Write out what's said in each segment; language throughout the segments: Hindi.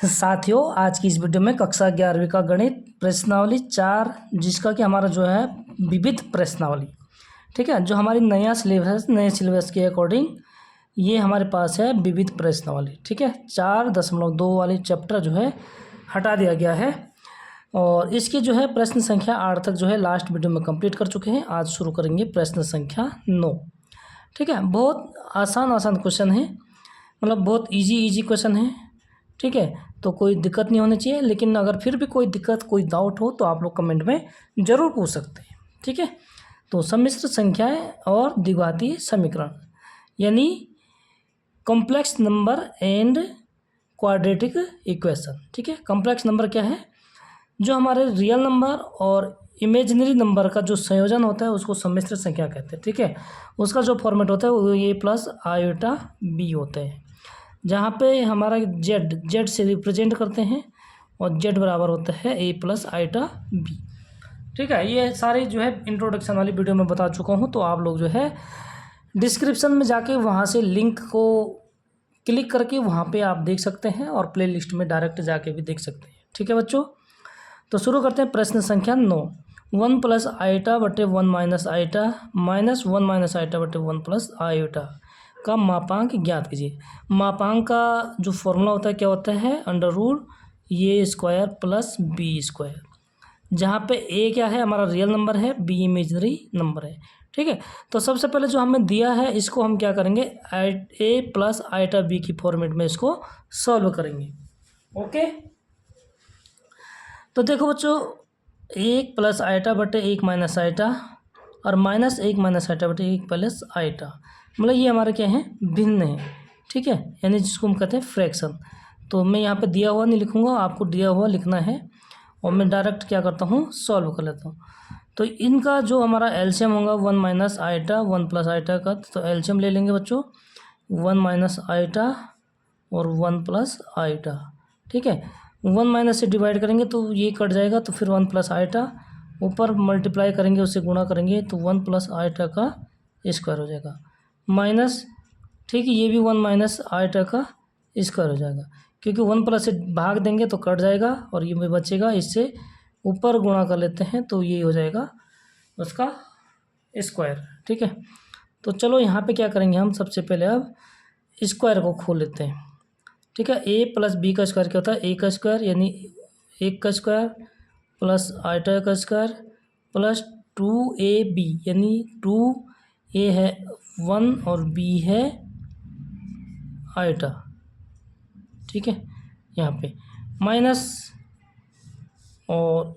साथियों, आज की इस वीडियो में कक्षा 11वीं का गणित प्रश्नावली 4, जिसका कि हमारा जो है विविध प्रश्नावली, ठीक है, जो हमारी नए सिलेबस के अकॉर्डिंग ये हमारे पास है विविध प्रश्नावली। ठीक है, 4.2 वाली चैप्टर जो है हटा दिया गया है और इसकी जो है प्रश्न संख्या 8 तक जो है लास्ट वीडियो में कंप्लीट कर चुके हैं। आज शुरू करेंगे प्रश्न संख्या 9। ठीक है, बहुत आसान क्वेश्चन है, मतलब बहुत इजी क्वेश्चन है। ठीक है, तो कोई दिक्कत नहीं होनी चाहिए, लेकिन अगर फिर भी कोई दिक्कत कोई डाउट हो तो आप लोग कमेंट में ज़रूर पूछ सकते हैं। ठीक है, तो सम्मिश्र संख्याएं और द्विघातीय समीकरण यानी complex number and quadratic equation. ठीक है, कॉम्प्लेक्स नंबर क्या है? जो हमारे रियल नंबर और इमेजिनरी नंबर का जो संयोजन होता है उसको सम्मिश्र संख्या कहते हैं। ठीक है, उसका जो फॉर्मेट होता है वो a प्लस आयोटा b होते हैं, जहाँ पे हमारा जेड से रिप्रेजेंट करते हैं और जेड बराबर होता है a प्लस आयोटा b। ठीक है, ये सारी जो है इंट्रोडक्शन वाली वीडियो में बता चुका हूँ, तो आप लोग जो है डिस्क्रिप्शन में जाके वहाँ से लिंक को क्लिक करके वहाँ पे आप देख सकते हैं और प्ले लिस्ट में डायरेक्ट जाके भी देख सकते हैं। ठीक है बच्चों, तो शुरू करते हैं प्रश्न संख्या 9। 1 प्लस आइटा बटे 1 minus iota minus 1 minus iota बटे 1 प्लस आयोटा का मापांक ज्ञात कीजिए। मापांक का जो फॉर्मूला होता है क्या होता है? अंडर रूट ए स्क्वायर प्लस बी स्क्वायर, जहाँ पे ए क्या है? हमारा रियल नंबर है, बी इमेजिनरी नंबर है। ठीक है, तो सबसे पहले जो हमें दिया है इसको हम क्या करेंगे? ए प्लस आइटा बी की फॉर्मेट में इसको सॉल्व करेंगे। ओके, तो देखो बच्चों, 1 प्लस आइटा बटे 1 माइनस आइटा और माइनस 1 माइनस आइटा बटे 1 प्लस आइटा, मतलब ये हमारे क्या है? भिन्न है। ठीक है, यानी जिसको हम कहते हैं फ्रैक्शन। तो मैं यहाँ पे दिया हुआ नहीं लिखूँगा, आपको दिया हुआ लिखना है और मैं डायरेक्ट क्या करता हूँ? सॉल्व कर लेता हूँ। तो इनका जो हमारा एलसीएम होगा 1 माइनस आइटा 1 प्लस आइटा का, तो एलसीएम ले लेंगे बच्चों 1 माइनस आइटा और 1 प्लस आइटा। ठीक है, 1 माइनस से डिवाइड करेंगे तो ये कट जाएगा, तो फिर 1 प्लस आइटा, ऊपर मल्टीप्लाई करेंगे उससे गुणा करेंगे तो 1 प्लस आइटा का स्क्वायर हो जाएगा माइनस। ठीक है, ये भी 1 माइनस आइटा का स्क्वायर हो जाएगा, क्योंकि 1 प्लस से भाग देंगे तो कट जाएगा और ये भी बचेगा, इससे ऊपर गुणा कर लेते हैं तो ये हो जाएगा उसका स्क्वायर। ठीक है, तो चलो यहाँ पे क्या करेंगे हम? सबसे पहले अब स्क्वायर को खोल लेते हैं। ठीक है, ए प्लस बी का स्क्वायर क्या होता है? ए का स्क्वायर यानी 1 का स्क्वायर प्लस आइटा का स्क्वायर प्लस 2ab यानी 2a है 1 और b है आइटा। ठीक है, यहाँ पे माइनस, और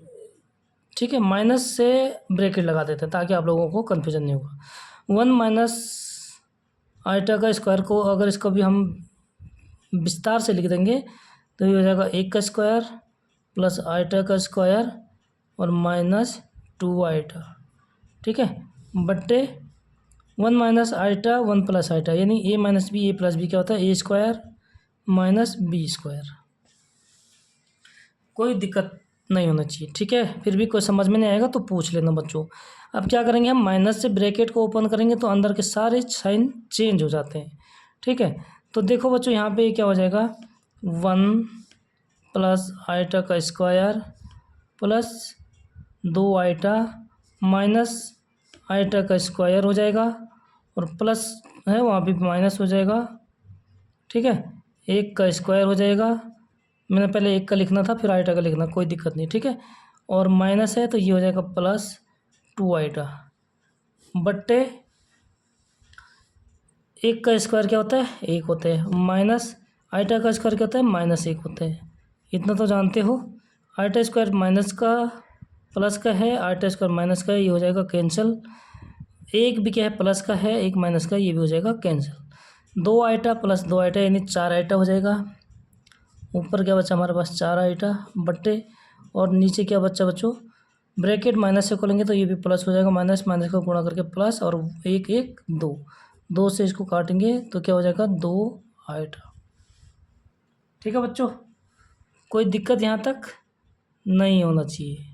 ठीक है माइनस से ब्रैकेट लगा देते हैं ताकि आप लोगों को कन्फ्यूजन नहीं होगा। 1 माइनस आइटा का स्क्वायर को अगर इसको भी हम विस्तार से लिख देंगे तो ये हो जाएगा 1 का स्क्वायर प्लस आइटा का स्क्वायर और माइनस 2 आइटा। ठीक है, बट्टे 1 माइनस आइटा 1 प्लस आइटा यानी ए माइनस बी, ए प्लस बी क्या होता है? ए स्क्वायर माइनस बी स्क्वायर। कोई दिक्कत नहीं होना चाहिए। ठीक है, फिर भी कोई समझ में नहीं आएगा तो पूछ लेना बच्चों। अब क्या करेंगे हम? माइनस से ब्रैकेट को ओपन करेंगे तो अंदर के सारे साइन चेंज हो जाते हैं। ठीक है, तो देखो बच्चों यहाँ पे क्या हो जाएगा? 1 प्लस आइटा का square plus 2 iota minus iota का स्क्वायर हो जाएगा और प्लस है वहाँ पे माइनस हो जाएगा। ठीक है, 1 का स्क्वायर हो जाएगा, मैंने पहले 1 का लिखना था फिर आइटा का लिखना, कोई दिक्कत नहीं। ठीक है, और माइनस है तो ये हो जाएगा प्लस 2 आइटा बट्टे 1 का स्क्वायर क्या होता है? 1 होता है, माइनस आइटा का स्क्वायर क्या होता है? माइनस 1 होता है। इतना तो जानते हो। आइटा स्क्वायर माइनस का प्लस का है, आइटा स्क्वायर माइनस का है, ये हो जाएगा कैंसिल। 1 भी क्या है? प्लस का है, 1 माइनस का, ये भी हो जाएगा कैंसिल। 2 आइटा प्लस 2 आइटा यानी 4 आइटा हो जाएगा। ऊपर क्या बचा हमारे पास? 4 आइटा बट्टे, और नीचे क्या बचा बच्चों? ब्रैकेट माइनस से खोलेंगे तो ये भी प्लस हो जाएगा, माइनस माइनस को गुणा करके प्लस, और 1 1 2, 2 से इसको काटेंगे तो क्या हो जाएगा? 2 आइटा। ठीक है बच्चों, कोई दिक्कत यहाँ तक नहीं होना चाहिए।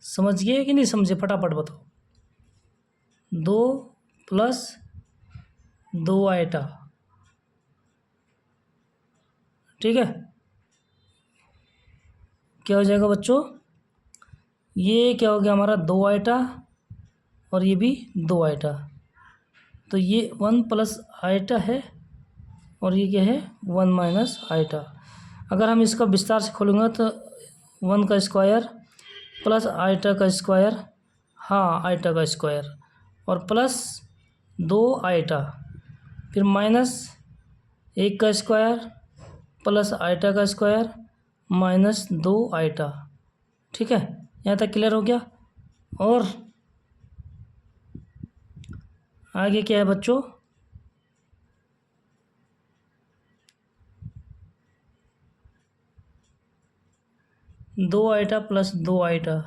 समझ गए कि नहीं समझे? फटाफट बताओ। 2 प्लस 2 आइटा, ठीक है। क्या हो जाएगा बच्चों, ये क्या हो गया हमारा 2 आइटा और ये भी 2 आइटा, तो ये 1 प्लस आइटा है और ये क्या है 1 माइनस आइटा। अगर हम इसका विस्तार से खोलेंगे तो 1 का स्क्वायर प्लस आइटा का स्क्वायर, हाँ आइटा का स्क्वायर, और प्लस 2 आइटा, फिर माइनस 1 का स्क्वायर प्लस आइटा का स्क्वायर माइनस 2 आइटा, ठीक है। यहाँ तक क्लियर हो गया। और आगे क्या है बच्चों, 2 आइटा प्लस 2 आइटा,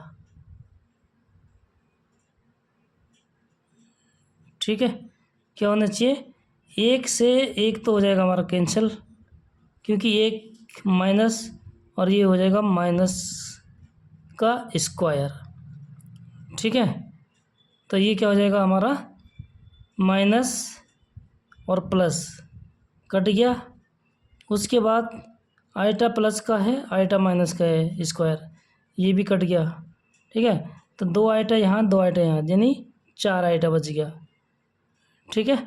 ठीक है। क्या होना चाहिए, 1 से 1 तो हो जाएगा हमारा कैंसिल, क्योंकि 1 माइनस और ये हो जाएगा माइनस का स्क्वायर, ठीक है। तो ये क्या हो जाएगा हमारा माइनस और प्लस कट गया। उसके बाद आइटा प्लस का है, आइटा माइनस का है स्क्वायर, ये भी कट गया, ठीक है। तो 2 आइटा यहाँ 2 आइटा यहाँ, यानी 4 आइटा बच गया, ठीक है।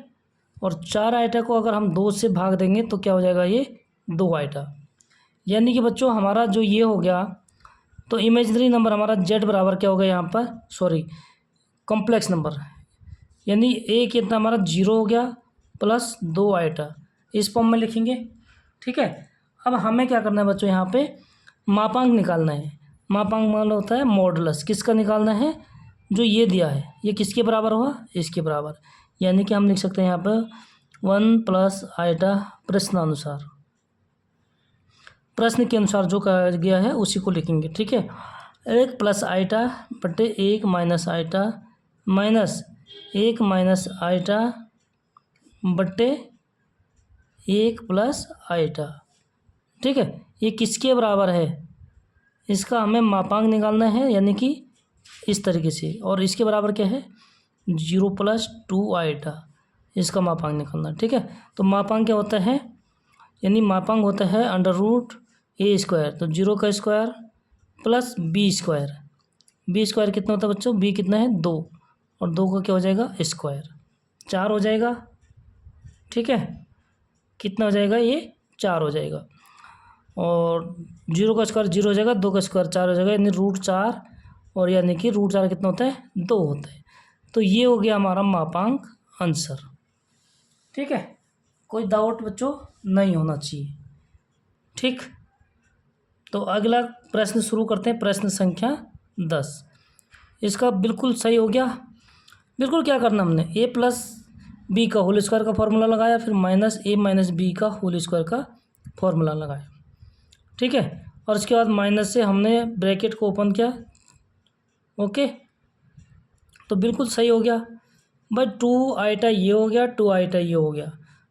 और 4 आइटा को अगर हम 2 से भाग देंगे तो क्या हो जाएगा, ये 2 आइटा। यानी कि बच्चों हमारा जो ये हो गया, तो इमेजिनरी नंबर हमारा z बराबर क्या हो गया यहाँ पर, सॉरी कॉम्प्लेक्स नंबर, यानी a कितना हमारा 0 हो गया प्लस 2 आइटा, इस फॉर्म में लिखेंगे, ठीक है। अब हमें क्या करना है बच्चों, यहाँ पे मापांक निकालना है। मापांक मान होता है मॉडुलस, किसका निकालना है, जो ये दिया है ये किसके बराबर हुआ, इसके बराबर। यानी कि हम लिख सकते हैं यहाँ पर 1 प्लस आइटा प्रश्नानुसार, प्रश्न के अनुसार जो कहा गया है उसी को लिखेंगे, ठीक है। 1 प्लस आइटा बटे 1 minus iota minus 1 minus iota बटे 1 प्लस आइटा, ठीक है। ये किसके बराबर है, इसका हमें मापांक निकालना है, यानी कि इस तरीके से। और इसके बराबर क्या है 0 प्लस 2 आइटा, इसका मापांक निकालना, ठीक है। तो मापांक क्या होता है, यानी मापांक होता है अंडर रूट ए स्क्वायर, तो 0 का square plus B square. B square कितना होता है बच्चों, बी कितना है 2, और 2 का क्या हो जाएगा स्क्वायर, 4 हो जाएगा, ठीक है। कितना हो जाएगा, ये 4 हो जाएगा। और 0 का स्क्वायर 0 हो जाएगा, 2 का स्क्वायर 4 हो जाएगा, यानी रूट 4, और यानी कि रूट 4 कितना होता है 2 होता है। तो ये हो गया हमारा मापांक आंसर, ठीक है। कोई डाउट बच्चों नहीं होना चाहिए, ठीक। तो अगला प्रश्न शुरू करते हैं, प्रश्न संख्या 10। इसका बिल्कुल सही हो गया। बिल्कुल क्या करना हमने, ए प्लस बी का होल स्क्वायर का फॉर्मूला लगाया, फिर माइनस ए माइनस बी का होल स्क्वायर का फॉर्मूला लगाया, ठीक है। और उसके बाद माइनस से हमने ब्रैकेट को ओपन किया, ओके। तो बिल्कुल सही हो गया भाई। 2 आइटा ये हो गया, 2 आइटा ये हो गया,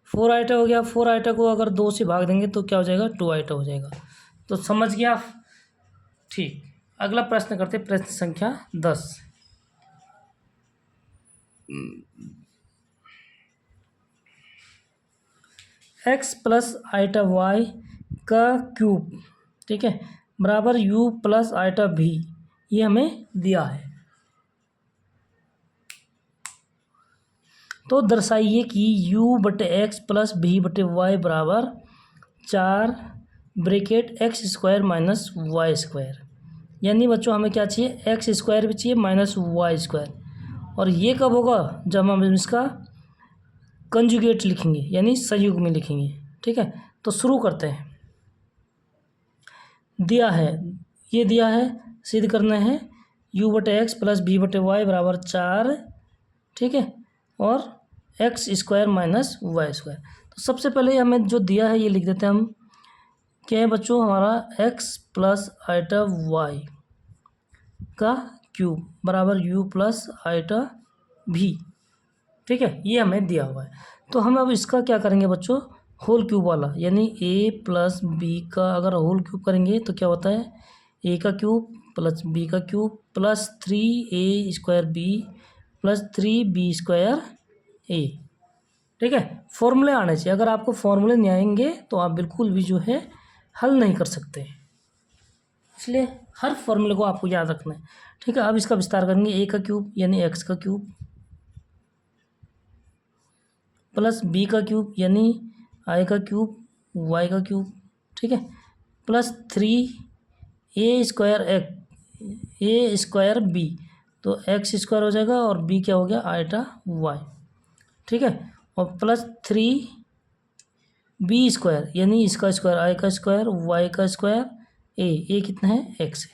4 आइटा हो गया। 4 आइटा को अगर 2 से भाग देंगे तो क्या हो जाएगा 2 आइटा हो जाएगा। तो समझ गया, ठीक। अगला प्रश्न करते हैं, प्रश्न संख्या 10। x प्लस आइटा y का क्यूब, ठीक है, बराबर u प्लस आइटा v, ये हमें दिया है। तो दर्शाइए कि u बटे एक्स प्लस v बटे वाई बराबर 4 bracket x square minus y square. यानी बच्चों हमें क्या चाहिए, एक्स स्क्वायर भी चाहिए माइनस वाई स्क्वायर। और ये कब होगा, जब हम इसका कंजुगेट लिखेंगे, यानी संयुग में लिखेंगे, ठीक है। तो शुरू करते हैं। दिया है, ये दिया है, सिद्ध करना है u बटे एक्स प्लस v बटे वाई बराबर 4, ठीक है, और x square minus y square. तो सबसे पहले हमें जो दिया है ये लिख देते हैं हम। क्या है बच्चों, हमारा एक्स प्लस आइटा वाई का क्यूब बराबर u प्लस आइटा v, ठीक है, ये हमें दिया हुआ है। तो हम अब इसका क्या करेंगे बच्चों, होल क्यूब वाला, यानी a प्लस बी का अगर होल क्यूब करेंगे तो क्या होता है, a का क्यूब प्लस b का cube plus 3a square b plus 3b square a, ठीक है, फॉर्मूले आने चाहिए। अगर आपको फॉर्मूले नहीं आएंगे तो आप बिल्कुल भी जो है हल नहीं कर सकते, इसलिए हर फॉर्मूले को आपको याद रखना है। ठीक है, अब इसका विस्तार करेंगे। ए का क्यूब यानी एक्स का क्यूब प्लस बी का क्यूब यानी आई का क्यूब वाई का क्यूब। ठीक है, प्लस 3 ए स्क्वायर बी, तो एक्स स्क्वायर हो जाएगा और बी क्या हो गया आईटा वाई। ठीक है, और प्लस 3 बी स्क्वायर यानी इसका स्क्वायर आई का स्क्वायर वाई का स्क्वायर ए कितना है एक्स है।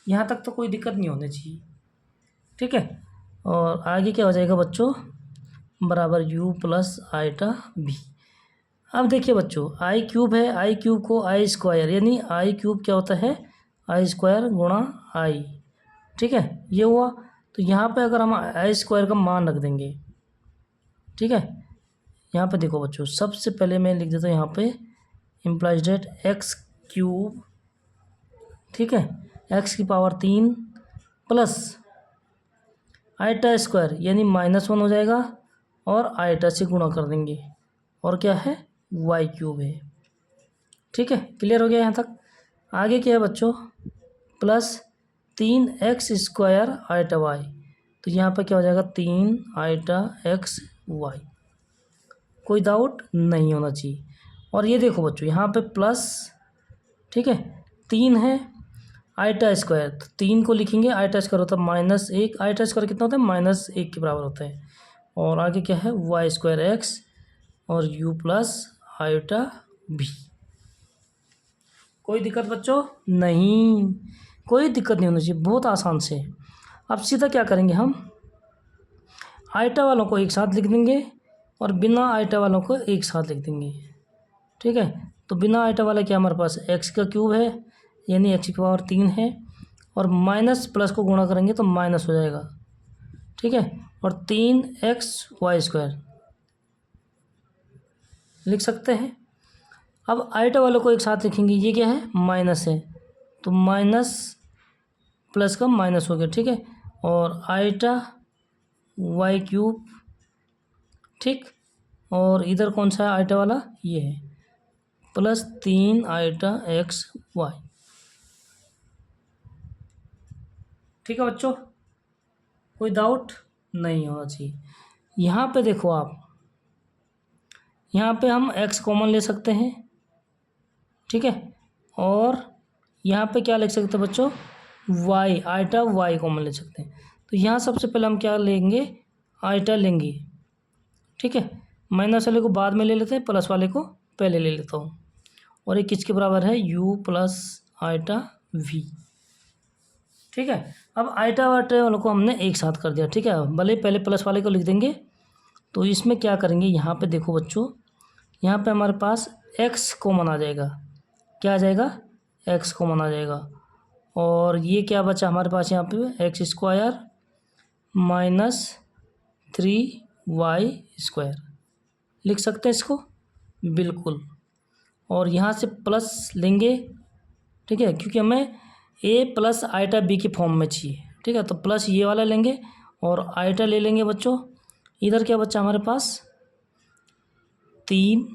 यहाँ तक तो कोई दिक्कत नहीं होनी चाहिए। ठीक है, और आगे क्या हो जाएगा बच्चों, बराबर यू प्लस आईटा बी। अब देखिए बच्चों, आई क्यूब है, आई क्यूब को आई स्क्वायर यानी आई क्यूब क्या होता है आई स्क्वायर गुणा आई। ठीक है, ये हुआ। तो यहाँ पे अगर हम आई स्क्वायर का मान रख देंगे, ठीक है, यहाँ पे देखो बच्चों, सबसे पहले मैं लिख देता हूँ यहाँ पे इम्प्लाइज डेट एक्स क्यूब, ठीक है, एक्स की पावर 3 प्लस आईटा स्क्वायर यानी -1 हो जाएगा और आईटा से गुणा कर देंगे और क्या है वाई क्यूब है। ठीक है, क्लियर हो गया यहाँ तक। आगे क्या है बच्चों, प्लस 3x स्क्वायर आईटा वाई, तो यहाँ पर क्या हो जाएगा 3 आईटा एक्स वाई। कोई डाउट नहीं होना चाहिए। और ये देखो बच्चों यहाँ पे प्लस, ठीक है, 3 है आईटा स्क्वायर, तो 3 को लिखेंगे, आईटा स्क्वायर होता है -1, आईटा स्क्वायर कितना होता है -1 के बराबर होता है। और आगे क्या है वाई स्क्वायर एक्स और यू प्लस आईटा भी। कोई दिक्कत बच्चों नहीं, कोई दिक्कत नहीं होनी चाहिए, बहुत आसान से। अब सीधा क्या करेंगे, हम आईटा वालों को एक साथ लिख देंगे और बिना आईटा वालों को एक साथ लिख देंगे। ठीक है, तो बिना आईटा वाला क्या हमारे पास एक्स का क्यूब है यानी एक्स की पावर 3 है और माइनस प्लस को गुणा करेंगे तो माइनस हो जाएगा। ठीक है, और 3x वाई स्क्वायर लिख सकते हैं। अब आईटा वालों को एक साथ लिखेंगे, ये क्या है माइनस है, तो माइनस प्लस का माइनस हो गया। ठीक है, और आईटा वाई क्यूब, ठीक, और इधर कौन सा है आईटा वाला, ये है प्लस 3 आईटा एक्स वाई। ठीक है बच्चों, कोई डाउट नहीं होना चाहिए। यहाँ पे देखो आप, यहाँ पे हम x कॉमन ले सकते हैं, ठीक है, और यहाँ पे क्या लिख सकते हैं बच्चों y, आईटा y कॉमन ले सकते हैं। तो यहाँ सबसे पहले हम क्या लेंगे, आईटा लेंगे। ठीक है, माइनस वाले को बाद में ले लेते हैं, प्लस वाले को पहले ले लेता हूँ। और ये किसके बराबर है u प्लस आईटा v। ठीक है, अब आईटा वाटे वालों को हमने एक साथ कर दिया। ठीक है, भले पहले प्लस वाले को लिख देंगे। तो इसमें क्या करेंगे, यहाँ पे देखो बच्चों, यहाँ पे हमारे पास x कॉमन आ जाएगा। क्या आ जाएगा, x कॉमन आ जाएगा। और ये क्या बचा हमारे पास यहाँ पे x square minus 3y square लिख सकते हैं इसको, बिल्कुल। और यहाँ से प्लस लेंगे, ठीक है, क्योंकि हमें a प्लस आईटा b की फॉर्म में चाहिए। ठीक है, तो प्लस ये वाला लेंगे और आईटा ले लेंगे बच्चों। इधर क्या बच्चा हमारे पास 3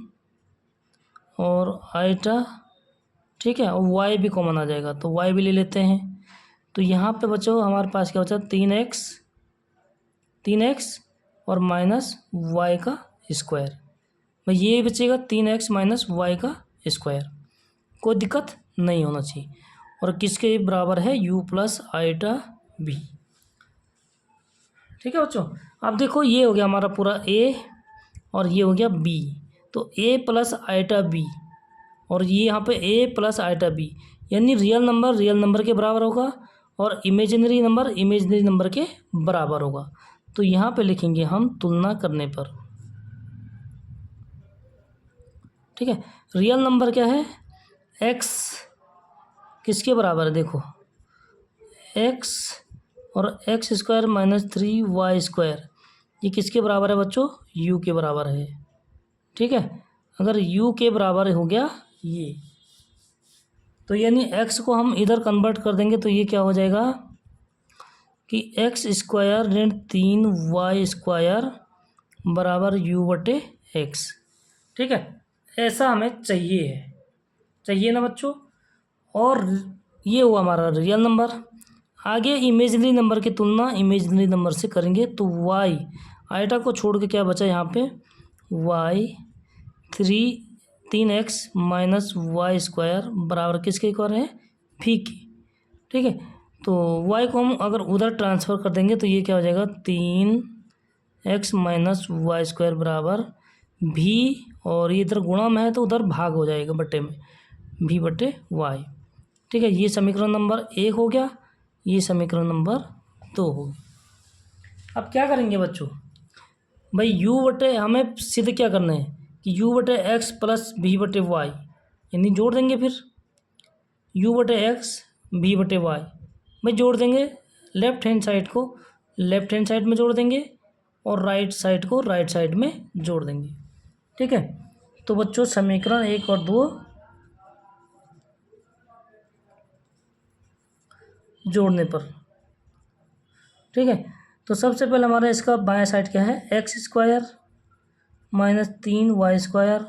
और आईटा, ठीक है, और y भी कॉमन आ जाएगा तो y भी ले लेते हैं। तो यहाँ पे बच्चों हमारे पास क्या बचा 3x और माइनस y का स्क्वायर, भाई ये बचेगा 3x माइनस y का स्क्वायर। कोई दिक्कत नहीं होना चाहिए। और किसके बराबर है u प्लस आईटा b। ठीक है बच्चों, अब देखो ये हो गया हमारा पूरा a और ये हो गया b, तो a प्लस आईटा b और ये यहाँ पे a प्लस आईटा b, यानी रियल नंबर के बराबर होगा और इमेजिनरी नंबर के बराबर होगा। तो यहाँ पे लिखेंगे हम तुलना करने पर। ठीक है, रियल नंबर क्या है, x किसके बराबर है, देखो x और x square minus 3y square, ये किसके बराबर है बच्चों, u के बराबर है। ठीक है, अगर u के बराबर हो गया ये, तो यानी x को हम इधर कन्वर्ट कर देंगे तो ये क्या हो जाएगा कि एक्स स्क्वायर ऋण 3y स्क्वायर बराबर u बटे एक्स। ठीक है, ऐसा हमें चाहिए ना बच्चों। और ये हुआ हमारा रियल नंबर। आगे इमेजिनरी नंबर की तुलना इमेजिनरी नंबर से करेंगे तो वाई, आइटा को छोड़ के क्या बचा यहाँ पे, Y 3x minus y square बराबर किसके इक्वल है, भी की। ठीक है, तो y को हम अगर उधर ट्रांसफ़र कर देंगे तो ये क्या हो जाएगा, 3x माइनस वाई स्क्वायर बराबर भी, और ये इधर गुणा में है तो उधर भाग हो जाएगा बट्टे में, भी बट्टे वाई। ठीक है, ये समीकरण नंबर 1 हो गया, ये समीकरण नंबर 2 हो गया। अब क्या करेंगे बच्चों, भाई u बटे हमें सिद्ध क्या करना है कि u बटे एक्स प्लस भी बटे वाई, यानी जोड़ देंगे फिर u बटे एक्स भी बटे वाई, भाई जोड़ देंगे लेफ्ट हैंड साइड को लेफ्ट हैंड साइड में जोड़ देंगे और राइट साइड को राइट साइड में जोड़ देंगे। ठीक है, तो बच्चों समीकरण 1 और 2 जोड़ने पर, ठीक है, तो सबसे पहले हमारा इसका बायां साइड क्या है, x square minus 3 y square,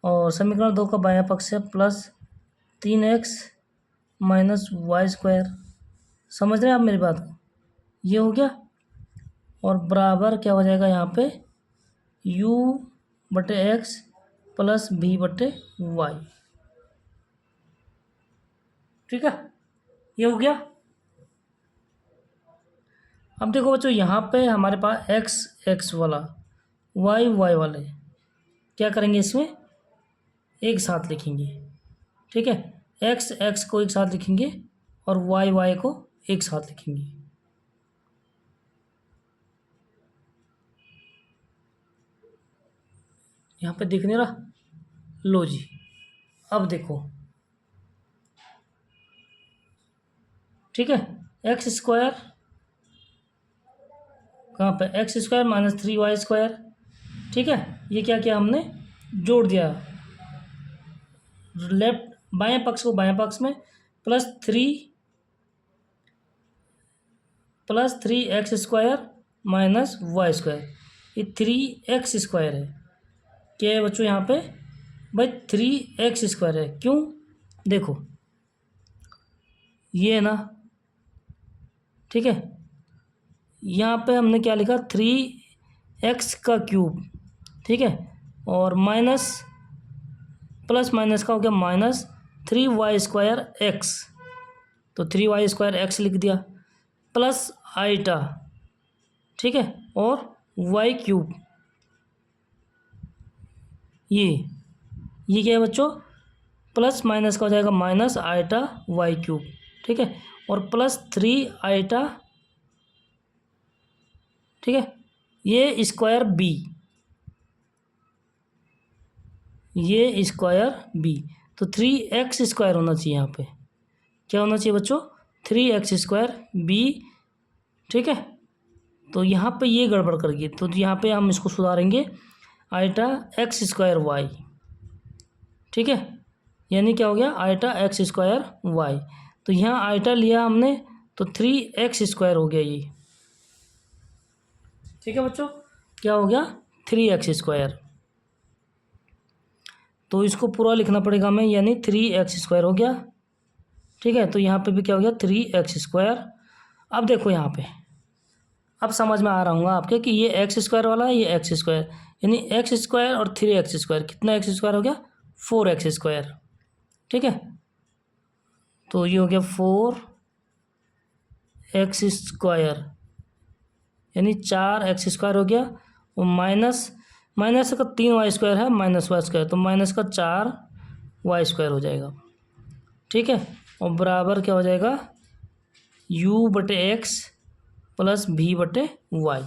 और समीकरण 2 का बायां पक्ष है plus 3x minus y square. समझ रहे हैं आप मेरी बात को, ये हो गया, और बराबर क्या हो जाएगा यहाँ पे, u बटे एक्स प्लस भी बटे वाई। ठीक है, ये हो गया। अब देखो बच्चों, यहाँ पे हमारे पास x वाला, y वाले, क्या करेंगे इसमें एक साथ लिखेंगे। ठीक है, x को एक साथ लिखेंगे और y को एक साथ लिखेंगे। यहाँ पे दिख नहीं रहा, लो जी, अब देखो, ठीक है, एक्स स्क्वायर कहाँ पे, x square minus 3 y square. ठीक है, ये क्या किया हमने, जोड़ दिया लेफ्ट बाएं पक्ष को बाएं पक्ष में, plus three x square minus y square, ये 3x स्क्वायर है। क्या है बच्चों यहाँ पे, भाई 3x स्क्वायर है, क्यों, देखो ये है ना। ठीक है, यहाँ पे हमने क्या लिखा, 3x का क्यूब। ठीक है, और माइनस प्लस माइनस का हो गया माइनस 3y स्क्वायर एक्स, तो 3y स्क्वायर एक्स लिख दिया, प्लस आइटा। ठीक है, और y क्यूब, ये क्या है बच्चों, प्लस माइनस का हो जाएगा माइनस आइटा y क्यूब। ठीक है, और प्लस 3 आइटा। ठीक है, ये स्क्वायर b, ये स्क्वायर b, तो 3x स्क्वायर होना चाहिए यहाँ पे, क्या होना चाहिए बच्चों, 3x स्क्वायर b। ठीक है, तो यहाँ पे ये गड़बड़ कर गई, तो यहाँ पे हम इसको सुधारेंगे, आइटा एक्स स्क्वायर वाई। ठीक है, यानी क्या हो गया, आइटा एक्स स्क्वायर वाई, तो यहाँ आइटा लिया हमने तो 3x स्क्वायर हो गया ये। ठीक है बच्चों, क्या हो गया, 3x स्क्वायर, तो इसको पूरा लिखना पड़ेगा हमें, यानी 3x स्क्वायर हो गया। ठीक है, तो यहाँ पे भी क्या हो गया, 3x स्क्वायर। अब देखो यहाँ पे, अब समझ में आ रहा हूँ आपके कि ये एक्स स्क्वायर वाला है, ये एक्स स्क्वायर, यानी एक्स स्क्वायर और 3x स्क्वायर, कितना एक्स स्क्वायर हो गया, 4x स्क्वायर। ठीक है, तो ये हो गया 4x स्क्वायर, यानी 4x स्क्वायर हो गया, और माइनस का 3y स्क्वायर है, माइनस वाई स्क्वायर, तो माइनस का 4y स्क्वायर हो जाएगा। ठीक है, और बराबर क्या हो जाएगा, u बटे एक्स प्लस भी बटे वाई।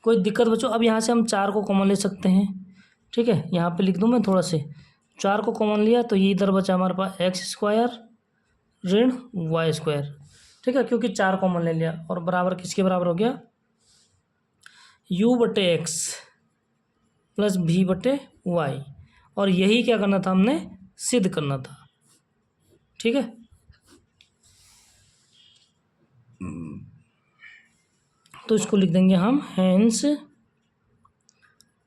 कोई दिक्कत बच्चों, अब यहाँ से हम 4 को कॉमन ले सकते हैं। ठीक है, यहाँ पे लिख दूँ मैं थोड़ा से, 4 को कॉमन लिया तो ये इधर बचा हमारे पास एक्स स्क्वायर ऋण वाई स्क्वायर। ठीक है, क्योंकि 4 कॉमन ले लिया, और बराबर किसके बराबर हो गया, u बटे एक्स प्लस भी बटे वाई, और यही क्या करना था, हमने सिद्ध करना था। ठीक है, तो इसको लिख देंगे हम, हैंस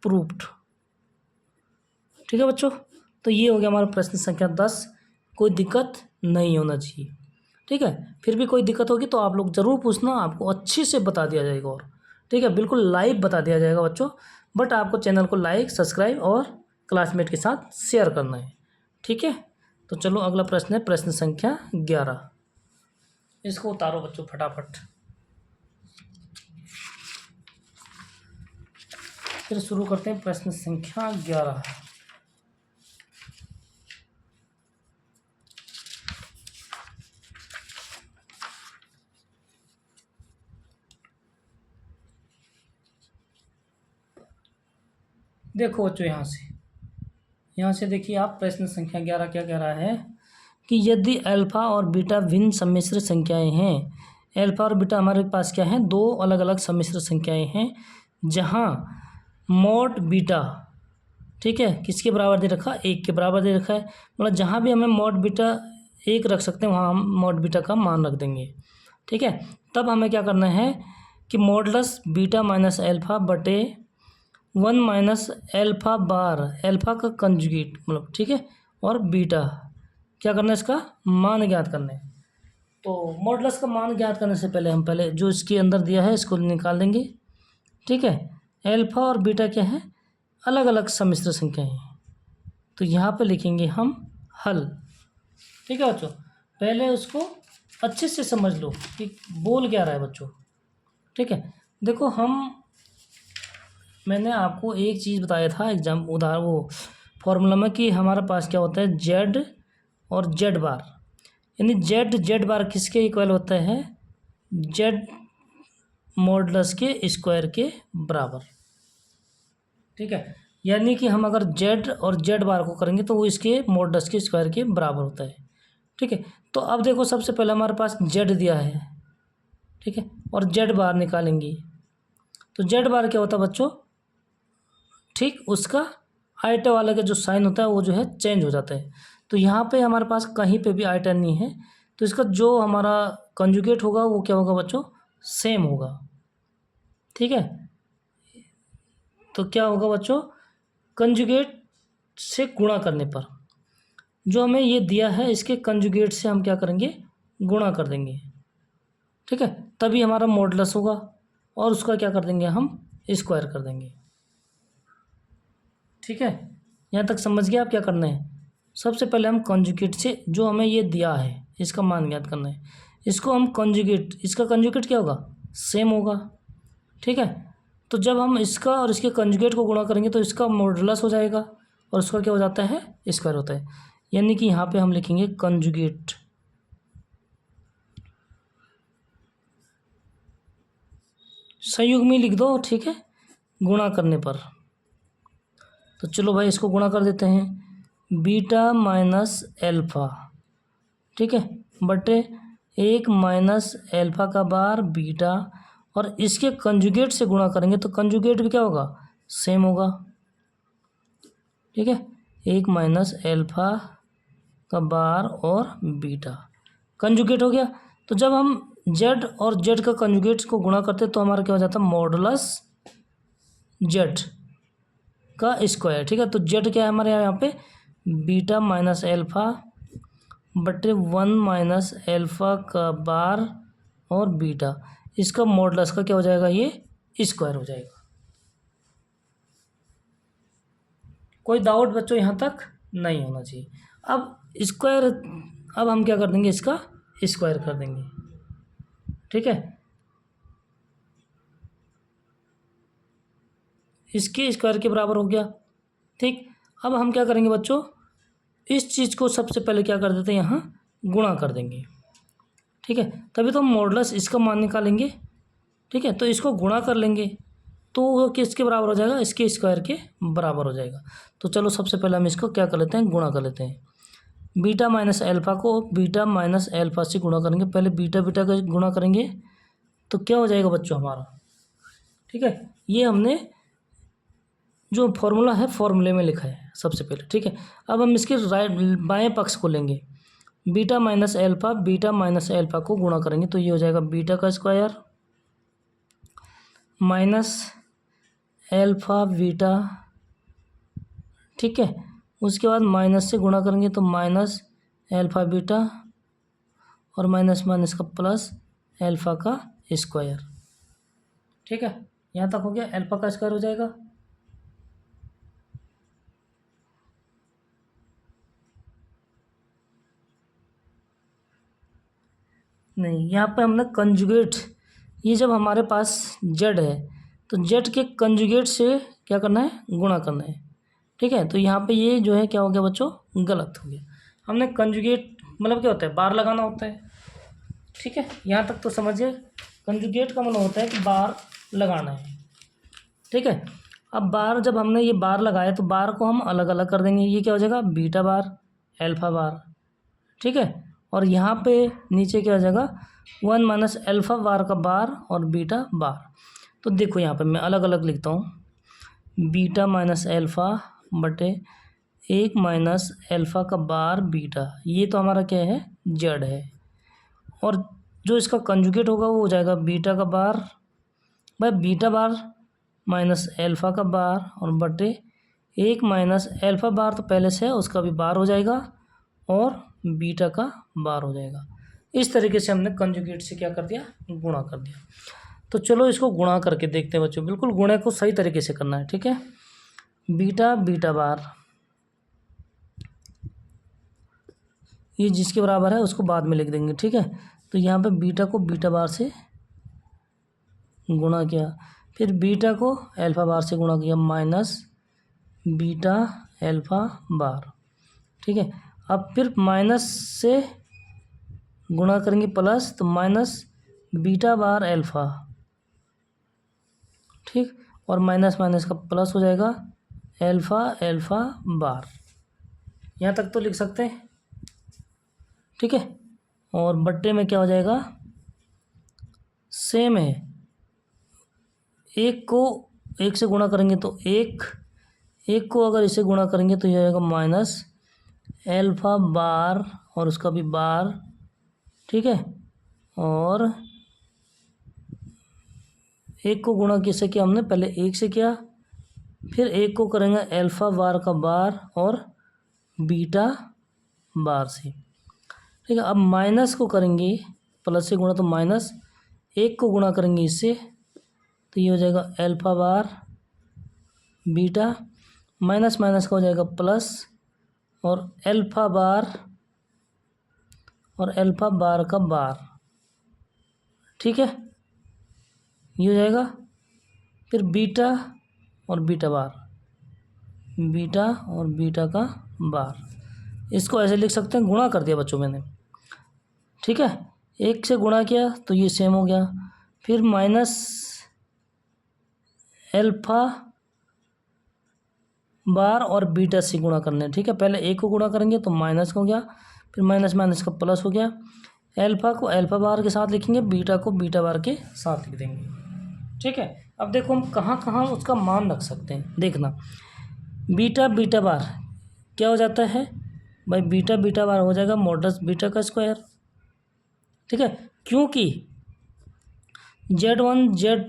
प्रूव्ड। ठीक है बच्चों, तो ये हो गया हमारा प्रश्न संख्या 10। कोई दिक्कत नहीं होना चाहिए। ठीक है, फिर भी कोई दिक्कत होगी तो आप लोग ज़रूर पूछना, आपको अच्छे से बता दिया जाएगा। और ठीक है, बिल्कुल लाइव बता दिया जाएगा बच्चों, बट आपको चैनल को लाइक, सब्सक्राइब और क्लासमेट के साथ शेयर करना है। ठीक है, तो चलो अगला प्रश्न है प्रश्न संख्या 11। इसको उतारो बच्चों फटाफट, फिर शुरू करते हैं प्रश्न संख्या 11। देखो बच्चों, यहाँ से देखिए आप, प्रश्न संख्या 11 क्या कह रहा है कि यदि अल्फा और बीटा भिन्न सम्मिश्र संख्याएं हैं, अल्फा और बीटा हमारे पास क्या है, दो अलग अलग सम्मिश्र संख्याएं हैं, जहाँ मॉड बीटा, ठीक है, किसके बराबर दे रखा, 1 के बराबर दे रखा है। मतलब जहाँ भी हमें मॉड बीटा 1 रख सकते हैं वहाँ हम मॉड बीटा का मान रख देंगे। ठीक है, तब हमें क्या करना है कि मॉडलस बीटा माइनस अल्फा बटे 1 माइनस अल्फा बार, अल्फा का कंजुगेट मतलब, ठीक है, और बीटा क्या करना है, इसका मान ज्ञात करना है। तो मॉडलस का मान ज्ञात करने से पहले हम पहले जो इसके अंदर दिया है इसको निकाल देंगे। ठीक है, अल्फा और बीटा क्या है, अलग अलग सम्मिश्र संख्याएं हैं, तो यहाँ पे लिखेंगे हम हल। ठीक है बच्चों, पहले उसको अच्छे से समझ लो कि बोल क्या रहा है बच्चों। ठीक है, देखो मैंने आपको एक चीज़ बताया था एग्जाम उदाहरण वो फॉर्मूला में कि हमारे पास क्या होता है, जेड और जेड बार, यानी जेड बार किसके इक्वल होता है, जेड मॉडुलस के स्क्वायर के बराबर। ठीक है, यानी कि हम अगर जेड और जेड बार को करेंगे तो वो इसके मॉडुलस के स्क्वायर के बराबर होता है। ठीक है, तो अब देखो सबसे पहले हमारे पास जेड दिया है, ठीक है, और जेड बार निकालेंगे तो जेड बार क्या होता है बच्चों, ठीक उसका आइटा वाला का जो साइन होता है वो जो है चेंज हो जाता है। तो यहाँ पे हमारे पास कहीं पे भी आइटा नहीं है, तो इसका जो हमारा कंजुगेट होगा वो क्या होगा बच्चों, सेम होगा। ठीक है, तो क्या होगा बच्चों, कंजुगेट से गुणा करने पर जो हमें ये दिया है इसके कंजुगेट से हम क्या करेंगे, गुणा कर देंगे। ठीक है, तभी हमारा मॉडुलस होगा और उसका क्या कर देंगे, हम स्क्वायर कर देंगे। ठीक है, यहाँ तक समझ गए आप क्या करना है। सबसे पहले हम कंजुगेट से जो हमें ये दिया है इसका मान ज्ञात करना है, इसको हम कंजुगेट, इसका कंजुगेट क्या होगा, सेम होगा। ठीक है, तो जब हम इसका और इसके कंजुगेट को गुणा करेंगे तो इसका मॉडुलस हो जाएगा और उसका क्या हो जाता है, स्क्वायर होता है। यानी कि यहाँ पे हम लिखेंगे कंजुगेट, संयुग्मी में लिख दो। ठीक है, गुणा करने पर, तो चलो भाई इसको गुणा कर देते हैं, बीटा माइनस एल्फा, ठीक है, बटे 1 माइनस एल्फा का बार बीटा, और इसके कंजुगेट से गुणा करेंगे तो कंजुगेट भी क्या होगा, सेम होगा। ठीक है, 1 माइनस एल्फा का बार और बीटा कंजुगेट हो गया। तो जब हम जेड और जेड का कंजुगेट को गुणा करते तो हमारा क्या हो जाता है, मॉडुलस जेड का स्क्वायर। ठीक है, तो जेड क्या है हमारे यहाँ पे, बीटा माइनस एल्फा बटे 1 माइनस एल्फा का बार और बीटा, इसका मॉडुलस का क्या हो जाएगा, ये स्क्वायर हो जाएगा। कोई डाउट बच्चों यहाँ तक नहीं होना चाहिए। अब स्क्वायर, अब हम क्या कर देंगे, इसका स्क्वायर कर देंगे। ठीक है, इसके स्क्वायर के बराबर हो गया। ठीक, अब हम क्या करेंगे बच्चों, इस चीज़ को सबसे पहले क्या कर देते हैं, यहाँ गुणा कर देंगे। ठीक है, तभी तो हम मॉडुलस इसका मान निकालेंगे। ठीक है, तो इसको गुणा कर लेंगे तो वो किसके बराबर हो जाएगा, इसके स्क्वायर के बराबर हो जाएगा। तो चलो सबसे पहले हम इसको क्या कर लेते हैं, गुणा कर लेते हैं। बीटा माइनस एल्फा को बीटा माइनस एल्फा से गुणा करेंगे, पहले बीटा बीटा का गुणा करेंगे तो क्या हो जाएगा बच्चों हमारा। ठीक है, ये हमने जो फॉर्मूला है फॉर्मूले में लिखा है सबसे पहले। ठीक है, अब हम इसके बाएं पक्ष को लेंगे, बीटा माइनस एल्फा को गुणा करेंगे तो ये हो जाएगा बीटा का स्क्वायर माइनस एल्फ़ा बीटा, ठीक है। उसके बाद माइनस से गुणा करेंगे तो माइनस एल्फ़ा बीटा और माइनस माइनस का प्लस एल्फ़ा का स्क्वायर, ठीक है। यहाँ तक हो गया, एल्फ़ा का स्क्वायर हो जाएगा। नहीं, यहाँ पे हमने कंजुगेट, ये जब हमारे पास जेड है तो जेड के कंजुगेट से क्या करना है, गुणा करना है, ठीक है। तो यहाँ पे ये जो है क्या हो गया बच्चों, गलत हो गया। हमने कंजुगेट मतलब क्या होता है, बार लगाना होता है, ठीक है। यहाँ तक तो समझिए, कंजुगेट का मतलब होता है कि बार लगाना है, ठीक है। अब बार, जब हमने ये बार लगाया तो बार को हम अलग अलग कर देंगे। ये क्या हो जाएगा, बीटा बार, एल्फ़ा बार, ठीक है। और यहाँ पे नीचे क्या हो जाएगा, 1 माइनस एल्फ़ा बार का बार और बीटा बार। तो देखो यहाँ पे मैं अलग अलग लिखता हूँ, बीटा माइनस एल्फ़ा बटे 1 माइनस एल्फ़ा का बार बीटा, ये तो हमारा क्या है, जेड है। और जो इसका कंजुगेट होगा वो हो जाएगा बीटा का bar by beta bar minus alpha का बार और बटे 1 माइनस एल्फ़ा बार तो पहले से है, उसका भी बार हो जाएगा और बीटा का बार हो जाएगा। इस तरीके से हमने कंजुगेट से क्या कर दिया, गुणा कर दिया। तो चलो इसको गुणा करके देखते हैं बच्चों, बिल्कुल गुणे को सही तरीके से करना है, ठीक है। बीटा बीटा बार, ये जिसके बराबर है उसको बाद में लिख देंगे, ठीक है। तो यहाँ पे बीटा को बीटा बार से गुणा किया, फिर बीटा को एल्फ़ा बार से गुणा किया, माइनस बीटा एल्फ़ा बार, ठीक है। अब फिर माइनस से गुणा करेंगे प्लस, तो माइनस बीटा बार एल्फ़ा, ठीक। और माइनस माइनस का प्लस हो जाएगा एल्फ़ा एल्फ़ा बार। यहाँ तक तो लिख सकते हैं, ठीक है। और बट्टे में क्या हो जाएगा, सेम है, एक को एक से गुणा करेंगे तो एक को अगर इसे गुणा करेंगे तो यह आएगा माइनस एल्फ़ा बार और उसका भी बार, ठीक है। और एक को गुणा किससे किया हमने, पहले एक से किया, फिर एक को करेंगे एल्फ़ा बार का बार और बीटा बार से, ठीक है। अब माइनस को करेंगे प्लस से गुणा, तो माइनस एक को गुणा करेंगे इससे तो ये हो जाएगा एल्फ़ा बार बीटा, माइनस माइनस का हो जाएगा प्लस और एल्फ़ा बार और एल्फ़ा बार का बार, ठीक है। ये हो जाएगा, फिर बीटा और बीटा बार, बीटा और बीटा का बार, इसको ऐसे लिख सकते हैं, गुणा कर दिया बच्चों मैंने, ठीक है। एक से गुणा किया तो ये सेम हो गया, फिर माइनस एल्फ़ा बार और बीटा से गुणा करना है, ठीक है। पहले एक को गुणा करेंगे तो माइनस हो गया, फिर माइनस माइनस का प्लस हो गया, एल्फ़ा को एल्फ़ा बार के साथ लिखेंगे, बीटा को बीटा बार के साथ लिख देंगे, ठीक है। अब देखो हम कहाँ कहाँ उसका मान रख सकते हैं, देखना। बीटा बीटा बार क्या हो जाता है भाई, बीटा बीटा बार हो जाएगा मॉडुलस बीटा का स्क्वायर, ठीक है। क्योंकि Z1 जेड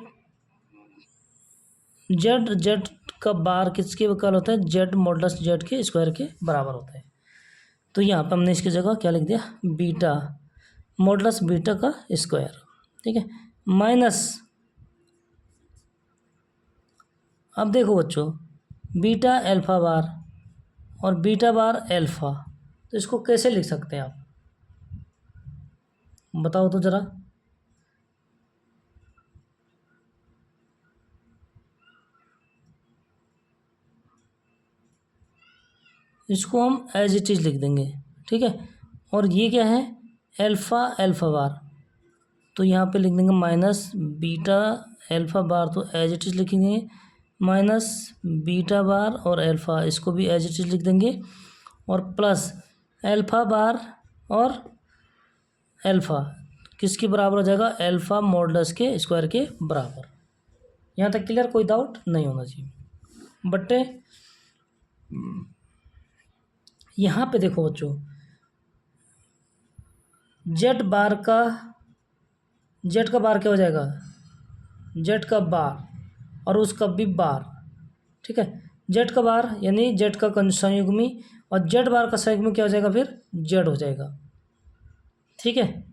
का बार किसके बराबर होता है, जेड मॉडुलस जेड के स्क्वायर के बराबर होता है। तो यहाँ पे हमने इसकी जगह क्या लिख दिया, बीटा मॉडुलस बीटा का स्क्वायर, ठीक है, माइनस। अब देखो बच्चों, बीटा एल्फ़ा बार और बीटा बार एल्फ़ा, तो इसको कैसे लिख सकते हैं आप, बताओ तो ज़रा। इसको हम एज इट इज़ लिख देंगे, ठीक है। और ये क्या है, एल्फ़ा एल्फ़ा बार, तो यहाँ पे लिख देंगे माइनस बीटा एल्फ़ा बार, तो एज इट इज़ लिखेंगे माइनस बीटा बार और एल्फ़ा, इसको भी एज इट इज़ लिख देंगे, और प्लस एल्फ़ा बार और एल्फ़ा किसके बराबर हो जाएगा, एल्फ़ा मॉडुलस के स्क्वायर के बराबर। यहाँ तक क्लियर, कोई डाउट नहीं होना चाहिए। बट्टे यहाँ पे देखो बच्चों, जेड का बार क्या हो जाएगा, जेड का बार और उसका भी बार, ठीक है। जेड का बार यानी जेड का संयुग्मी और जेड बार का संयुग्मी क्या हो जाएगा, फिर जेड हो जाएगा, ठीक है।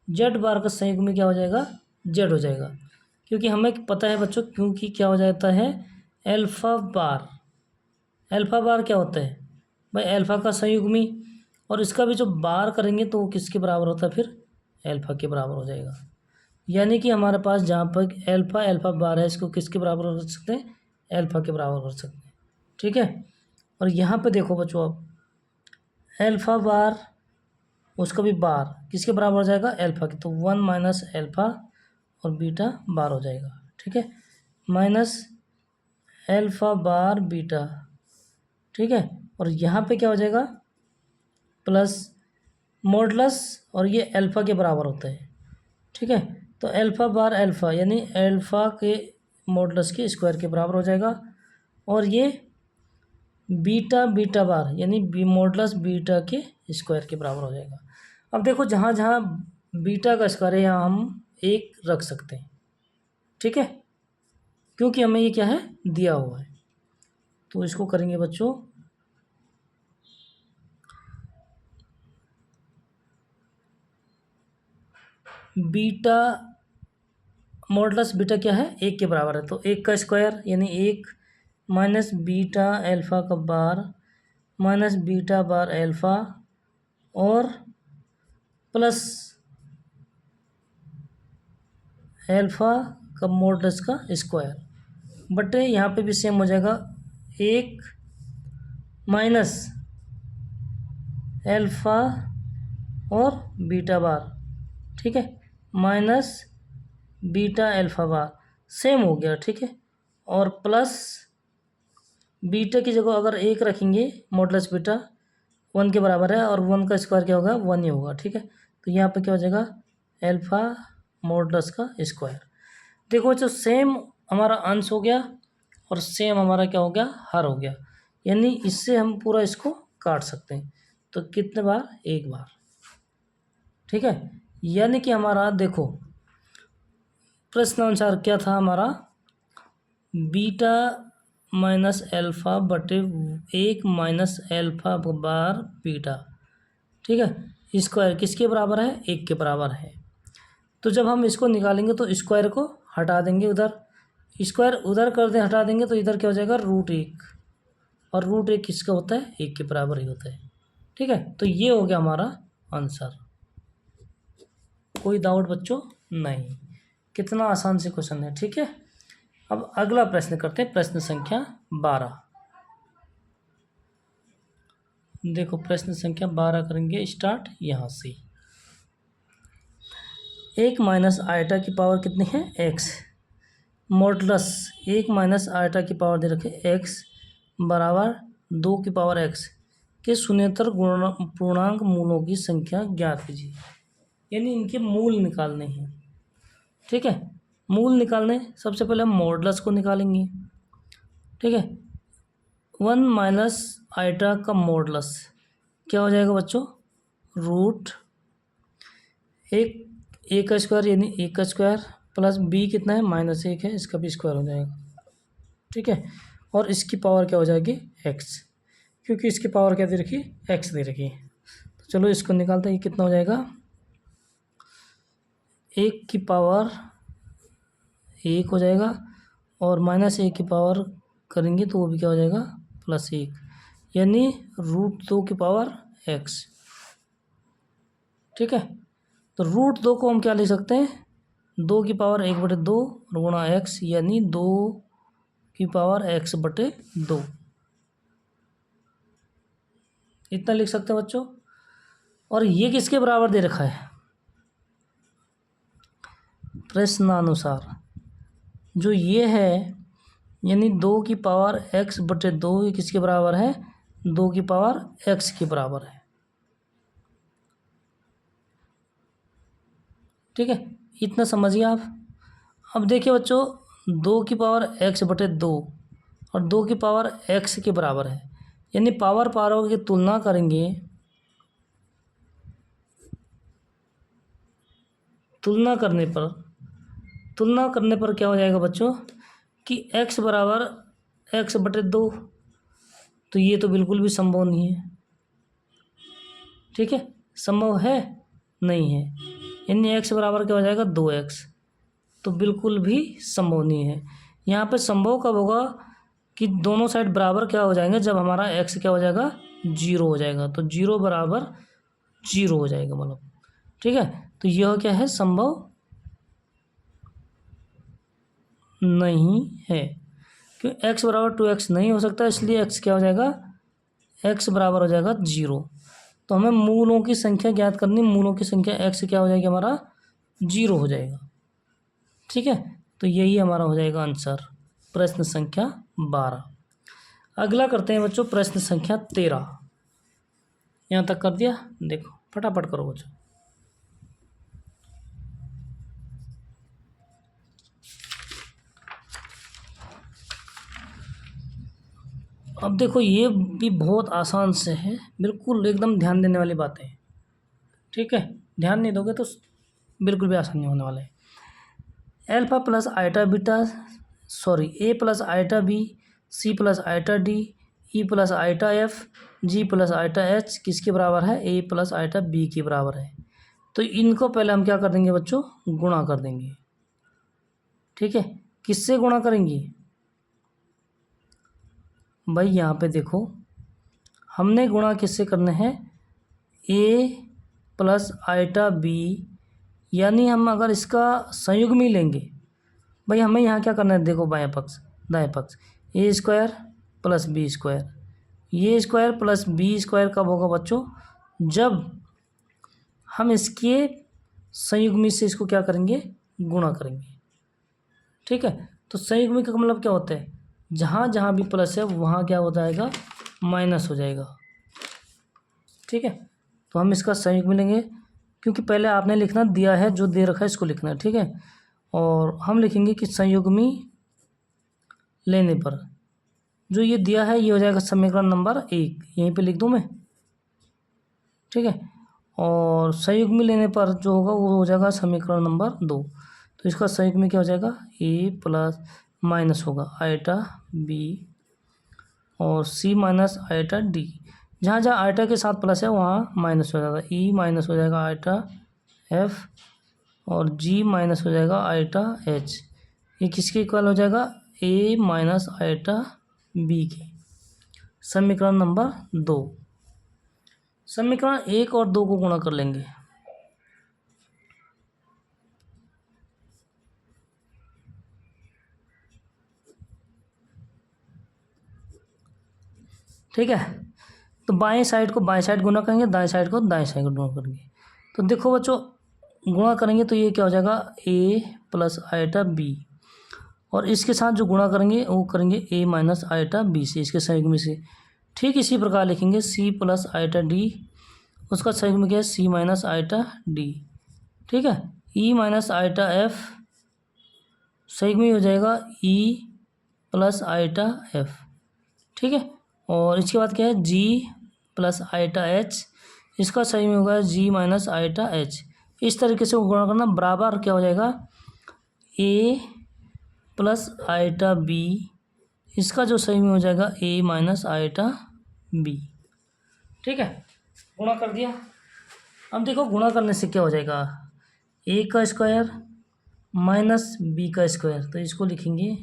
जेड बार का संयुग्मी क्या हो जाएगा, जेड हो जाएगा, क्योंकि हमें पता है बच्चों, क्योंकि क्या हो जाता है एल्फ़ा बार। एल्फ़ा बार क्या होता है भाई, एल्फ़ा का संयुग्मी, और इसका भी जो बार करेंगे तो वो किसके बराबर होता है, फिर एल्फ़ा के बराबर हो जाएगा। यानी कि हमारे पास जहाँ पर एल्फ़ा बार है, इसको किसके बराबर कर सकते हैं, एल्फ़ा के बराबर कर सकते हैं, ठीक है। और यहाँ पे देखो बच्चों, अब एल्फ़ा बार उसका भी बार किसके बराबर हो जाएगा, एल्फ़ा के, तो 1 माइनस एल्फ़ा और बीटा बार हो जाएगा, ठीक है, माइनस एल्फ़ा बार बीटा, ठीक है। और यहाँ पे क्या हो जाएगा, प्लस मॉडुलस, और ये एल्फ़ा के बराबर होता है, ठीक है। तो एल्फ़ा बार एल्फ़ा यानी एल्फ़ा के मॉडुलस के स्क्वायर के बराबर हो जाएगा, और ये बीटा बीटा बार यानी मॉडुलस बीटा के स्क्वायर के बराबर हो जाएगा। अब देखो, जहाँ जहाँ बीटा का स्क्वायर है यहाँ हम एक रख सकते हैं, ठीक है, क्योंकि हमें ये क्या है, दिया हुआ है। तो इसको करेंगे बच्चों, बीटा मॉडुलस बीटा क्या है, एक के बराबर है, तो एक का स्क्वायर यानी एक माइनस बीटा एल्फ़ा का बार माइनस बीटा बार एल्फ़ा और प्लस एल्फ़ा का मॉडुलस का स्क्वायर, बटे यहाँ पे भी सेम हो जाएगा, एक माइनस एल्फ़ा और बीटा बार, ठीक है, माइनस बीटा एल्फ़ा बार सेम हो गया, ठीक है। और प्लस बीटा की जगह अगर एक रखेंगे, मॉडुलस बीटा 1 के बराबर है, और 1 का स्क्वायर क्या होगा, 1 ही होगा, ठीक है। तो यहाँ पे क्या हो जाएगा, एल्फ़ा मॉडुलस का स्क्वायर। देखो जो सेम हमारा अंश हो गया और सेम हमारा क्या हो गया, हर हो गया, यानी इससे हम पूरा इसको काट सकते हैं। तो कितने बार, एक बार, ठीक है। यानी कि हमारा देखो प्रश्नानुसार क्या था हमारा, बीटा माइनस एल्फ़ा बटे एक माइनस एल्फ़ा बार बीटा, ठीक है, स्क्वायर किसके बराबर है, एक के बराबर है। तो जब हम इसको निकालेंगे तो स्क्वायर को हटा देंगे, उधर स्क्वायर उधर कर दें, हटा देंगे, तो इधर क्या हो जाएगा, √1, और √1 किसका होता है, एक के बराबर ही होता है, ठीक है। तो ये हो गया हमारा आंसर। कोई डाउट बच्चों, नहीं, कितना आसान से क्वेश्चन है, ठीक है। अब अगला प्रश्न करते हैं, प्रश्न संख्या 12। देखो प्रश्न संख्या 12 करेंगे स्टार्ट यहाँ से। एक माइनस आयटा की पावर कितनी है, एक्स, मॉडुलस एक माइनस आयटा की पावर दे रखे एक्स बराबर 2 की पावर एक्स के शून्येतर पूर्णांक मूलों की संख्या ज्ञात कीजिए, यानी इनके मूल निकालने हैं, ठीक है। मूल निकालने, सबसे पहले हम मॉडुलस को निकालेंगे, ठीक है। 1 माइनस आयटा का मॉडुलस क्या हो जाएगा बच्चों, रूट एक का स्क्वायर यानी एक का स्क्वायर प्लस बी कितना है, -1 है, इसका भी स्क्वायर हो जाएगा, ठीक है। और इसकी पावर क्या हो जाएगी, एक्स, क्योंकि इसकी पावर क्या दे रखी है, एक्स दे रखी है। तो चलो इसको निकालते हैं, ये कितना हो जाएगा, 1 की पावर 1 हो जाएगा, और -1 की पावर करेंगे तो वो भी क्या हो जाएगा, +1, यानी √2 की पावर एक्स, ठीक है। तो √2 को हम क्या लिख सकते हैं, 2 की पावर 1/2 गुणा एक्स, यानी 2 की पावर x/2, इतना लिख सकते हैं बच्चों। और ये किसके बराबर दे रखा है, प्रश्नानुसार जो ये है, यानी 2 की पावर x/2 ये किसके बराबर है, 2 की पावर x के बराबर है, ठीक है। इतना समझिए आप। अब देखिए बच्चों, 2 की पावर x/2 और 2 की पावर x के बराबर है, यानी पावरों की तुलना करेंगे, तुलना करने पर क्या हो जाएगा बच्चों, कि x बराबर x/2, तो ये तो बिल्कुल भी संभव नहीं है। ठीक है, संभव है नहीं है, यानी x बराबर क्या हो जाएगा 2x, तो बिल्कुल भी संभव नहीं है। यहाँ पे संभव कब होगा कि दोनों साइड बराबर क्या हो जाएंगे, जब हमारा x क्या हो जाएगा 0 हो जाएगा, तो 0 बराबर 0 हो जाएगा मतलब। ठीक है, तो यह क्या है, संभव नहीं है, क्यों x बराबर 2x नहीं हो सकता, इसलिए x क्या हो जाएगा, x बराबर हो जाएगा 0। तो हमें मूलों की संख्या ज्ञात करनी, मूलों की संख्या x क्या हो जाएगी हमारा 0 हो जाएगा। ठीक है, तो यही हमारा हो जाएगा आंसर, प्रश्न संख्या 12। अगला करते हैं बच्चों प्रश्न संख्या 13। यहाँ तक कर दिया, देखो फटाफट करो बच्चों। अब देखो ये भी बहुत आसान से है, बिल्कुल एकदम ध्यान देने वाली बातें हैं। ठीक है, ध्यान नहीं दोगे तो बिल्कुल भी आसान नहीं होने वाला है। Alpha plus eta beta, sorry A plus eta B, C plus eta D, E plus eta F, G plus eta H किसके बराबर है, ए प्लस आइटा बी के बराबर है। तो इनको पहले हम क्या कर देंगे बच्चों, गुणा कर देंगे। ठीक है, किससे गुणा करेंगे भाई, यहाँ पे देखो हमने गुणा किससे करने हैं, ए प्लस आइटा बी, यानी हम अगर इसका संयुग्मी लेंगे भाई, हमें यहाँ क्या करना है, देखो बाएं पक्ष दाएं पक्ष, ए स्क्वायर प्लस बी स्क्वायर, ये स्क्वायर प्लस बी स्क्वायर कब होगा बच्चों, जब हम इसके संयुग्मी से इसको क्या करेंगे, गुणा करेंगे। ठीक है, तो संयुग्मी का मतलब क्या होता है, जहाँ जहाँ भी प्लस है वहाँ क्या हो जाएगा, माइनस हो जाएगा। ठीक है, तो हम इसका संयुग्मी लेंगे, क्योंकि पहले आपने लिखना दिया है, जो दे रखा है इसको लिखना है। ठीक है, और हम लिखेंगे कि संयुग्मी लेने पर जो ये दिया है ये हो जाएगा समीकरण नंबर 1, यहीं पे लिख दूँ मैं। ठीक है, और संयुग्मी लेने पर जो होगा वो हो जाएगा समीकरण नंबर 2। तो इसका संयुग्मी क्या हो जाएगा, ए प्लस माइनस होगा आइटा बी और सी माइनस आइटा डी, जहाँ जहाँ आइटा के साथ प्लस है वहाँ माइनस हो जाएगा, ई माइनस हो जाएगा आइटा एफ और जी माइनस हो जाएगा आइटा एच, ये किसके इक्वल हो जाएगा, ए माइनस आइटा बी के। समीकरण नंबर 2, समीकरण 1 और 2 को गुणा कर लेंगे। ठीक है, तो बाएं साइड को बाएं साइड गुणा करेंगे, दाएं साइड को दाएं साइड गुणा करेंगे। तो देखो बच्चों गुणा करेंगे तो ये क्या हो जाएगा, ए प्लस आइटा बी, और इसके साथ जो गुणा करेंगे वो करेंगे ए माइनस आइटा बी से, इसके संयुग्मी से। ठीक इसी प्रकार लिखेंगे सी प्लस आइटा डी, उसका संयुग्मी क्या है, सी माइनस आइटा डी। ठीक है, ई माइनस आइटा एफ संयुग्मी हो जाएगा ई प्लस आइटा एफ। ठीक है, और इसके बाद क्या है, जी प्लस आइटा एच, इसका संयुग्मी होगा जी माइनस आइटा एच। इस तरीके से गुणा करना, बराबर क्या हो जाएगा, ए प्लस आइटा बी, इसका जो संयुग्मी हो जाएगा ए माइनस आइटा बी। ठीक है, गुणा कर दिया। अब देखो गुणा करने से क्या हो जाएगा, ए का स्क्वायर माइनस बी का स्क्वायर, तो इसको लिखेंगे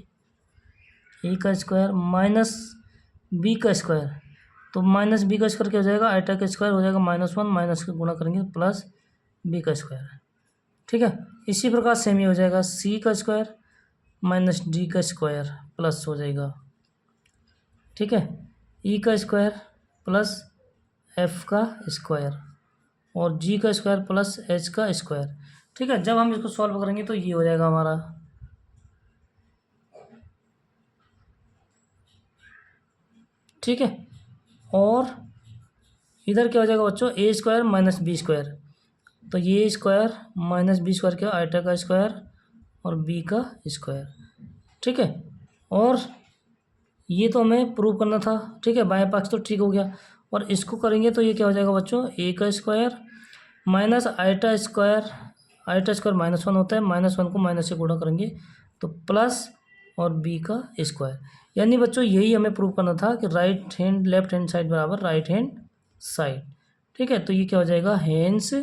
ए का स्क्वायर माइनस बी का स्क्वायर, तो माइनस बी का स्क्वायर क्या हो जाएगा, आइटा का स्क्वायर हो जाएगा -1, माइनस का गुणा करेंगे प्लस बी का स्क्वायर। ठीक है, इसी प्रकार सेम ही हो जाएगा, सी का स्क्वायर माइनस डी का स्क्वायर प्लस हो जाएगा। ठीक है, ई का स्क्वायर प्लस एफ का स्क्वायर और जी का स्क्वायर प्लस एच का स्क्वायर। ठीक है, जब हम इसको सॉल्व करेंगे तो ये हो जाएगा हमारा। ठीक है, और इधर क्या हो जाएगा बच्चों, ए स्क्वायर माइनस बी स्क्वायर, तो ये स्क्वायर माइनस बी स्क्वायर क्या, आइटा का स्क्वायर और बी का स्क्वायर। ठीक है, और ये तो हमें प्रूव करना था। ठीक है, बाएं पक्ष तो ठीक हो गया, और इसको करेंगे तो ये क्या हो जाएगा बच्चों, ए का square minus iota square, iota square -1 होता है, -1 को माइनस से गुणा करेंगे तो प्लस, और बी का स्क्वायर। यानी बच्चों यही हमें प्रूव करना था कि लेफ्ट हैंड साइड बराबर राइट हैंड साइड। ठीक है, तो ये क्या हो जाएगा, हेंस,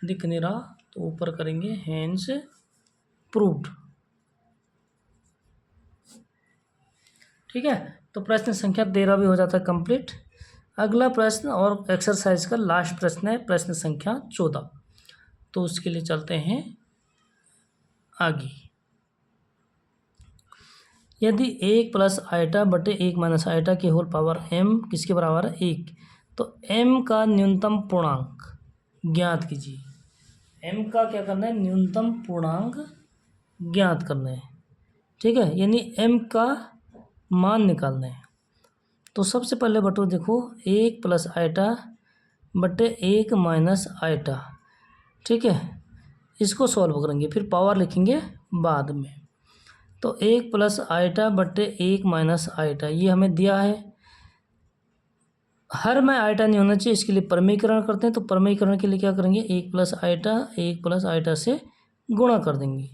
दिख नहीं रहा तो ऊपर करेंगे, हेंस प्रूव्ड। ठीक है, तो प्रश्न संख्या 13 भी हो जाता है कंप्लीट। अगला प्रश्न और एक्सरसाइज का लास्ट प्रश्न है प्रश्न संख्या 14। तो उसके लिए चलते हैं आगे। यदि 1 प्लस आइटा बटे 1 माइनस आइटा की होल पावर m किसके बराबर है, 1, तो m का न्यूनतम पूर्णांक ज्ञात कीजिए। m का क्या करना है, न्यूनतम पूर्णांक ज्ञात करना है। ठीक है, यानी m का मान निकालना है। तो सबसे पहले बटो देखो 1 प्लस आइटा बटे 1 माइनस आइटा। ठीक है, इसको सॉल्व करेंगे, फिर पावर लिखेंगे बाद में। तो 1 प्लस आइटा बटे 1 माइनस आइटा ये हमें दिया है। हर में आइटा नहीं होना चाहिए, इसके लिए परमीकरण करते हैं। तो परमीकरण के लिए क्या करेंगे, 1 प्लस आइटा से गुणा कर देंगे।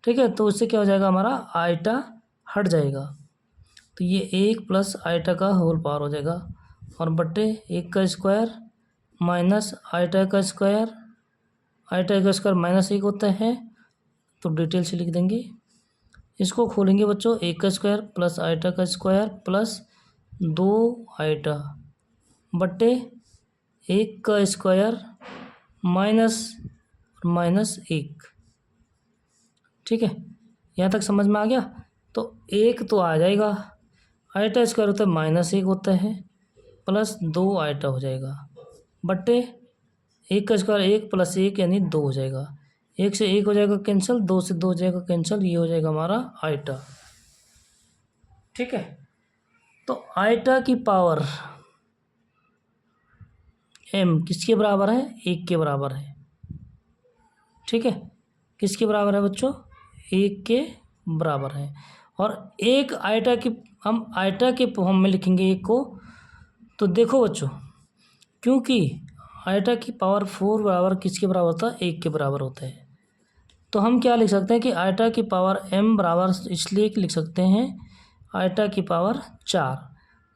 ठीक है, तो उससे क्या हो जाएगा, हमारा आइटा हट जाएगा। तो ये 1 प्लस आइटा का होल पावर हो जाएगा, और बटे 1 का स्क्वायर माइनस आइटा का स्क्वायर। आइटा का स्क्वायर -1 होता है, तो डिटेल से लिख देंगे। इसको खोलेंगे बच्चों, 1 का स्क्वायर प्लस आइटा का स्क्वायर प्लस 2 आइटा बटे 1 का स्क्वायर -1। ठीक है, यहाँ तक समझ में आ गया। तो 1 तो आ जाएगा, आइटा स्क्वायर होता है -1 होता है, प्लस 2 आइटा हो जाएगा बटे 1 का स्क्वायर 1 प्लस 1 यानी 2 हो जाएगा। 1 से 1 हो जाएगा कैंसिल, 2 से 2 हो जाएगा कैंसिल, ये हो जाएगा हमारा आइटा। ठीक है, तो आइटा की पावर m किसके बराबर है, 1 के बराबर है। ठीक है, किसके बराबर है बच्चों, 1 के बराबर है। और एक आइटा की, हम आइटा के फॉर्म में लिखेंगे 1 को। तो देखो बच्चों, क्योंकि आइटा की पावर 4 बराबर किसके बराबर होता है, 1 के बराबर होता है। तो हम क्या लिख सकते हैं कि आइटा की पावर m बराबर इसलिए लिख सकते हैं आइटा की पावर 4।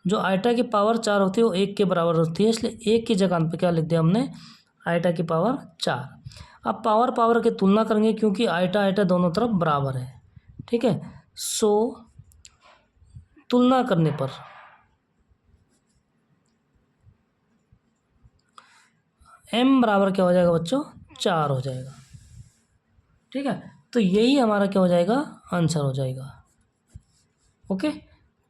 जो आइटा की पावर 4 होती है वो 1 के बराबर होती है, इसलिए 1 की जगह पे क्या लिख दिया हमने, आइटा की पावर 4। अब पावर की तुलना करेंगे, क्योंकि आइटा दोनों तरफ बराबर है। ठीक है, सो तुलना करने पर m बराबर क्या हो जाएगा बच्चों, 4 हो जाएगा। ठीक है, तो यही हमारा क्या हो जाएगा, आंसर हो जाएगा। ओके,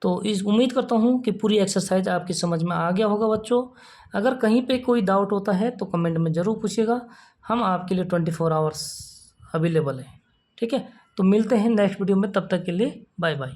तो इस उम्मीद करता हूँ कि पूरी एक्सरसाइज आपकी समझ में आ गया होगा बच्चों। अगर कहीं पे कोई डाउट होता है तो कमेंट में ज़रूर पूछिएगा, हम आपके लिए 24 आवर्स अवेलेबल हैं। ठीक है, तो मिलते हैं नेक्स्ट वीडियो में, तब तक के लिए बाय बाय।